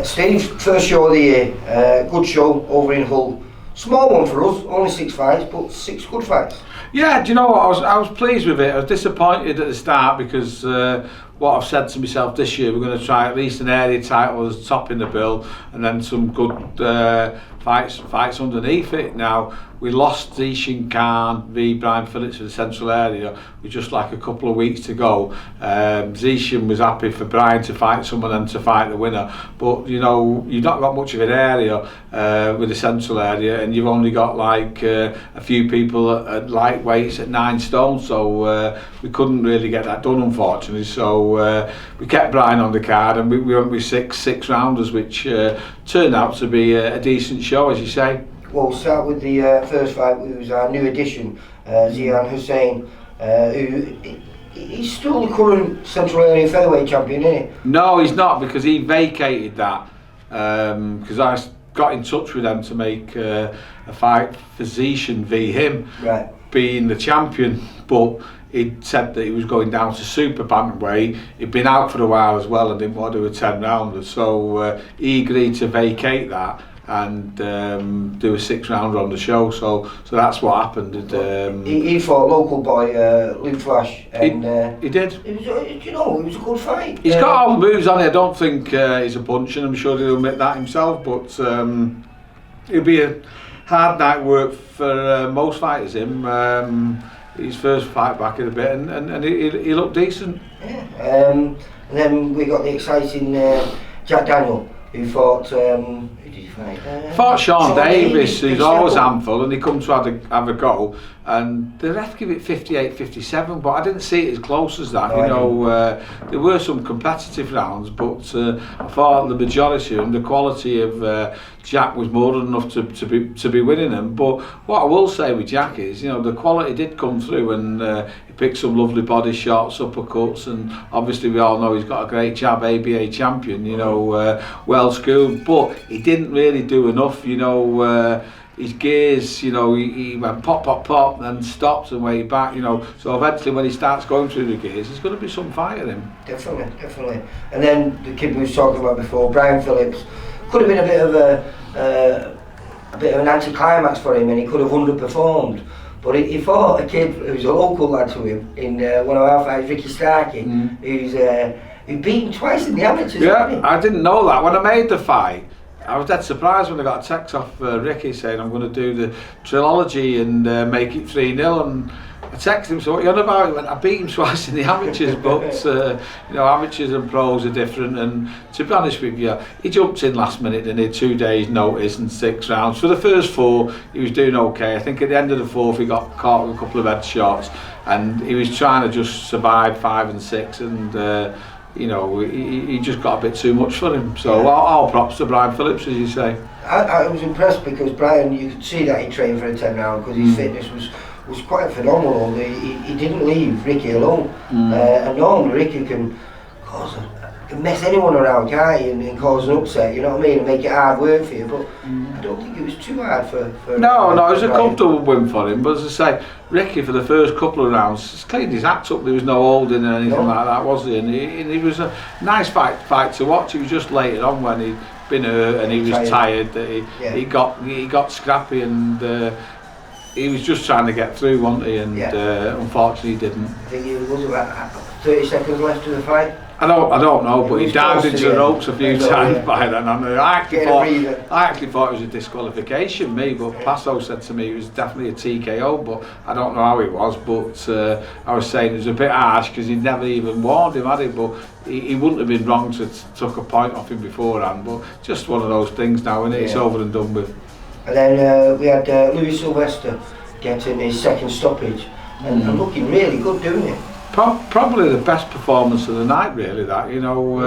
Steve, first show of the year, good show over in Hull. Small one for us, only 6 fights, but 6 good fights. Yeah, do you know what? I was pleased with it. I was disappointed at the start because what I've said to myself this year, we're going to try at least an area title as top in the bill, and then some good fights underneath it. Now we lost Zishin Khan v Brian Phillips for the central area with just like a couple of weeks to go. Zishin was happy for Brian to fight someone and to fight the winner, but you know, you've not got much of an area with the central area, and you've only got like a few people at lightweights at 9 stone, so we couldn't really get that done, unfortunately. So we kept Brian on the card, and we went with six rounders, which turned out to be a decent show, as you say. Well, we'll start with the first fight, which was our new addition, Hussain, who he's still the current Central Area Featherweight champion, isn't he? No, he's not, because he vacated that, because I got in touch with them to make a fight for Zishin v him, right, being the champion, but he'd said that he was going down to super bantamweight. He'd been out for a while as well and didn't want to do a 10 rounder, so he agreed to vacate that and do a 6 rounder on the show, so that's what happened. He fought local boy Luke Flash, and he did. It was, you know, it was a good fight. He's got all the moves on it. I don't think he's a puncher, and I'm sure he'll admit that himself, but it'll be a hard night work for most fighters. His first fight back in a bit, and he looked decent. Yeah. And then we got the exciting Jack Daniel, who fought. Who did he fight? Fought Sean Davis, who's always Stepple. handful, and he come to have a go, and the ref give it 58-57, but I didn't see it as close as that. No, There were some competitive rounds, but I thought the majority and the quality of Jack was more than enough to be winning them. But what I will say with Jack is, you know, the quality did come through, and he picked some lovely body shots, uppercuts, and obviously we all know he's got a great jab, ABA champion, you know, well schooled, but he didn't really do enough, you know. His gears, you know, he went pop, pop, pop, and then stopped and waited back, you know. So eventually, when he starts going through the gears, there's going to be some fight in him. Definitely. And then the kid we was talking about before, Brian Phillips, could have been a bit of an anticlimax for him, and he could have underperformed. But he fought a kid who was a local lad to him in one of our fights, Ricky Starkey, who beat him twice in the amateurs. Yeah, I didn't know that. When I made the fight, I was dead surprised when I got a text off Ricky saying I'm going to do the trilogy and make it 3-0, and I texted him, so what are you on about? He went, I beat him twice in the amateurs, but you know, amateurs and pros are different, and to be honest with you, he jumped in last minute and he had 2 days notice and 6 rounds. For the first 4 he was doing okay. I think at the end of the 4th he got caught with a couple of head shots, and he was trying to just survive 5 and 6, and you know, he just got a bit too much for him. So yeah. all props to Brian Phillips, as you say. I was impressed because Brian, you could see that he trained for a 10 round because his fitness was quite phenomenal. He didn't leave Ricky alone. And normally Ricky can mess anyone around, can't he, and cause an upset, you know what I mean, and make it hard work for you, but I don't think it was too hard for No, it was a comfortable win for him, but as I say, Ricky for the first couple of rounds just cleaned his act up. There was no holding or anything like that, was there? And it was a nice fight to watch. He was just later on when he'd been hurt and he was tired that he got scrappy, and he was just trying to get through, wasn't he? And unfortunately he didn't. I think it was about 30 seconds left of the fight. I don't know, but he dived into the ropes a few times by then. I actually thought it was a disqualification, but Passo said to me it was definitely a TKO, but I don't know how it was. But I was saying it was a bit harsh because he'd never even warned him, had he? But he wouldn't have been wrong to took a point off him beforehand. But just one of those things now, and it's over and done with. And then we had Sylvester getting his second stoppage and looking really good doing it. Probably the best performance of the night, really. That, you know,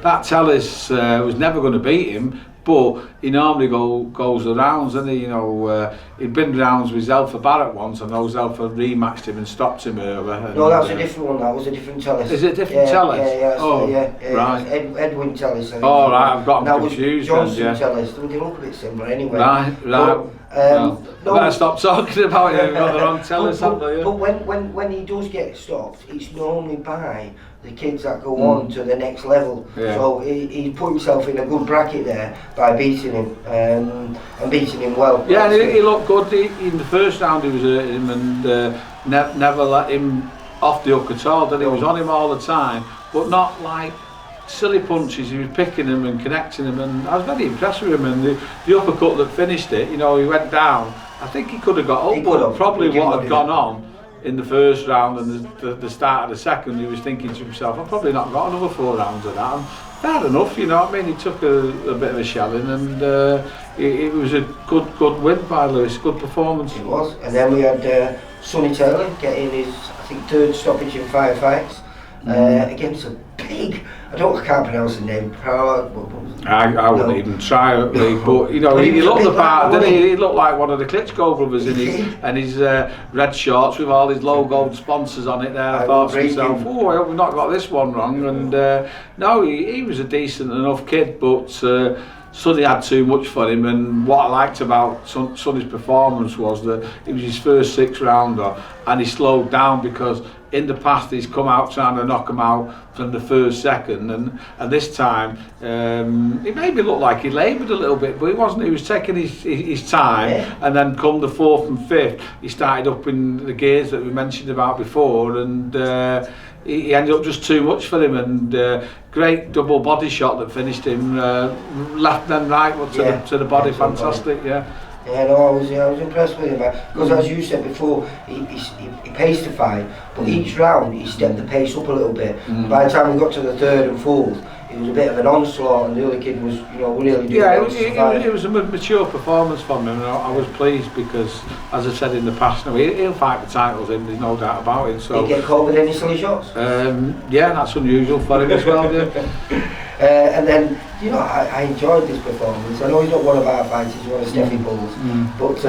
that Telus was never going to beat him, but he normally goes the rounds, and you know, he'd been rounds with Zelfa Barrett once, and Zelfa rematched him and stopped him over. No, that was a different one. That was a different Telus. Is it a different Telus? Yeah. Right. Edwin Telus. Oh right, I've got him confused. Johnson Telus. They look a bit similar anyway. Right. No. Better stop talking about it. We've got the wrong Telus, haven't we? But when he does get stopped, it's normally by the kids that go on to the next level. Yeah. So he put himself in a good bracket there by beating him and beating him well. Yeah, and he looked good. In the first round, he was hurting him and never let him off the hook at all. That he was on him all the time, but not like silly punches. He was picking them and connecting them, and I was very impressed with him. And the uppercut that finished it, you know, he went down. I think he could have got up, but probably what had gone on in the first round and the start of the second, he was thinking to himself, I've probably not got another 4 rounds of that. And fair enough, you know what I mean. He took a bit of a shelling, and it was a good win by Lewis. Good performance. It was, and then we had Sonny getting his, I think, 3rd stoppage in 5 fights against a big. I can't pronounce the name. I wouldn't even try it, but you know, he looked the part, didn't he? He looked like one of the Klitschko brothers in his red shorts with all his logo sponsors on it there. I thought to myself, oh, I hope we've not got this one wrong. And no, he was a decent enough kid, but Sonny had too much for him. And what I liked about Sonny's performance was that it was his first 6 rounder, and he slowed down because in the past he's come out trying to knock him out from the first, second, and this time it made me look like he laboured a little bit, but he wasn't. He was taking his time, and then come the 4th and 5th, he started up in the gears that we mentioned about before, and he ended up just too much for him, and great double body shot that finished him, left and right to the body, fantastic, yeah. Yeah, no, I was impressed with him because, as you said before, he paced the fight, but each round he stepped the pace up a little bit. By the time we got to the 3rd and 4th, it was a bit of an onslaught, and the other kid was, you know, really doing well to survive. It was a mature performance from him, and I was pleased because, as I said in the past, you know, he'll fight the titles in, there's no doubt about it. So did he get caught with any silly shots? Yeah, that's unusual for him as well. Yeah. And then, you know, I enjoyed this performance. I know he's not one of our fighters, he's one of Steffi Bull's, but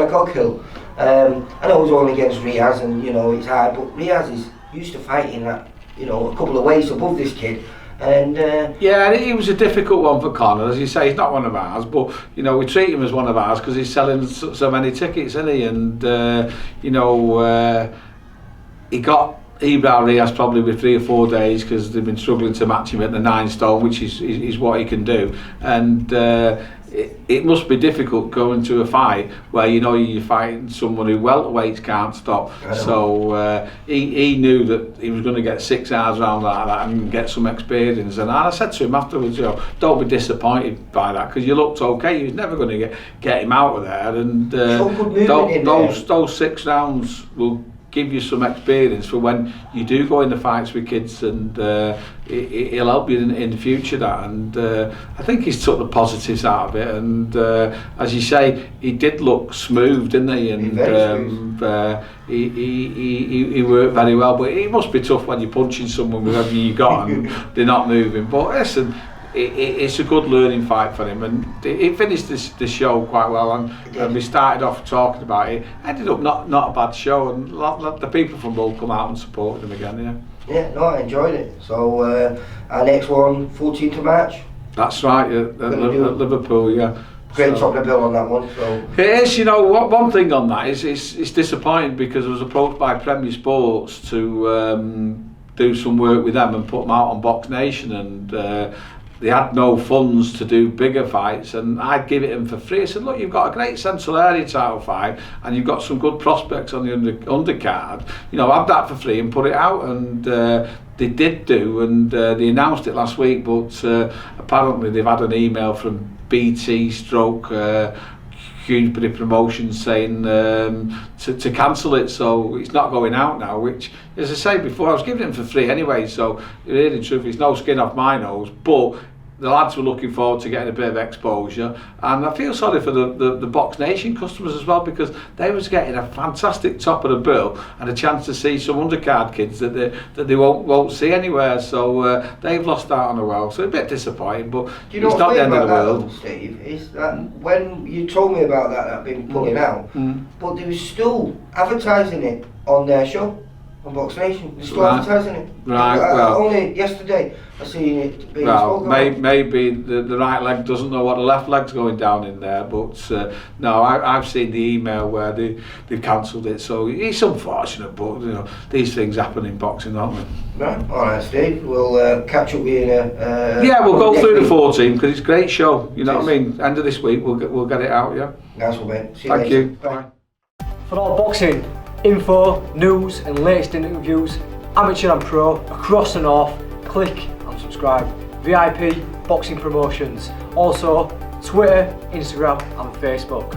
Coghill, I know it was only against Riaz, and you know it's hard, but Riaz is used to fighting at, you know, a couple of weights above this kid. And yeah, it was a difficult one for Connor. As you say, he's not one of ours, but you know, we treat him as one of ours because he's selling so many tickets, isn't he? And you know, he got Ebral Riaz probably with 3 or 4 days because they've been struggling to match him at the 9 stone, which is what he can do. And it must be difficult going to a fight where you know you're fighting someone who welterweights can't stop. So he knew that he was going to get 6 hours round like that and get some experience. And I said to him afterwards, you know, don't be disappointed by that because you looked okay. You was never going to get him out of there. And those 6 rounds will give you some experience for when you do go into fights with kids, and it'll help you in the future. That, and I think he's took the positives out of it, and as you say, he did look smooth, didn't he? And he worked very well, but it must be tough when you're punching someone with everything you got and they're not moving. But listen, it's a good learning fight for him, and it finished the show quite well, and we started off talking about it. Ended up not a bad show, and the people from Hull come out and supported him again. Yeah, no, I enjoyed it. So our next one, 14th of March. That's right, at Liverpool, yeah. Great top of the bill on that one. So it is, you know, one thing on that is it's disappointing because I was approached by Premier Sports to do some work with them and put them out on Box Nation, and they had no funds to do bigger fights, and I'd give it them for free. I said, look, you've got a great Central Area title fight and you've got some good prospects on the undercard, you know, have that for free and put it out. And they did do, and they announced it last week, but apparently they've had an email from BT stroke Queensbury Promotions saying to cancel it, so it's not going out now, which, as I said before, I was giving it for free anyway, so really and truthfully it's no skin off my nose, but the lads were looking forward to getting a bit of exposure, and I feel sorry for the Box Nation customers as well, because they was getting a fantastic top of the bill and a chance to see some undercard kids that they won't see anywhere, so they've lost out on a well, so a bit disappointing, but do you know it's not the end of the world. Though, Steve, is that when you told me about that been pulling out, but they was still advertising it on their show. on Box Nation. They're still Right. advertising it. Right, well. Only yesterday I seen it being Well, spoken about. maybe the right leg doesn't know what the left leg's going down in there, but no, I've seen the email where they've cancelled it, so it's unfortunate, but you know, these things happen in boxing, don't they? Right, alright Steve, we'll catch up with you in a... Yeah, we'll go next through the week. 14 because it's a great show, you know Cheers. what I mean? End of this week we'll get it out, yeah? Nice one, mate. See you Thank later. you. Bye. For all boxing info, news and latest interviews, amateur and pro, across the north, click and subscribe. VIP Boxing Promotions. Also Twitter, Instagram and Facebook.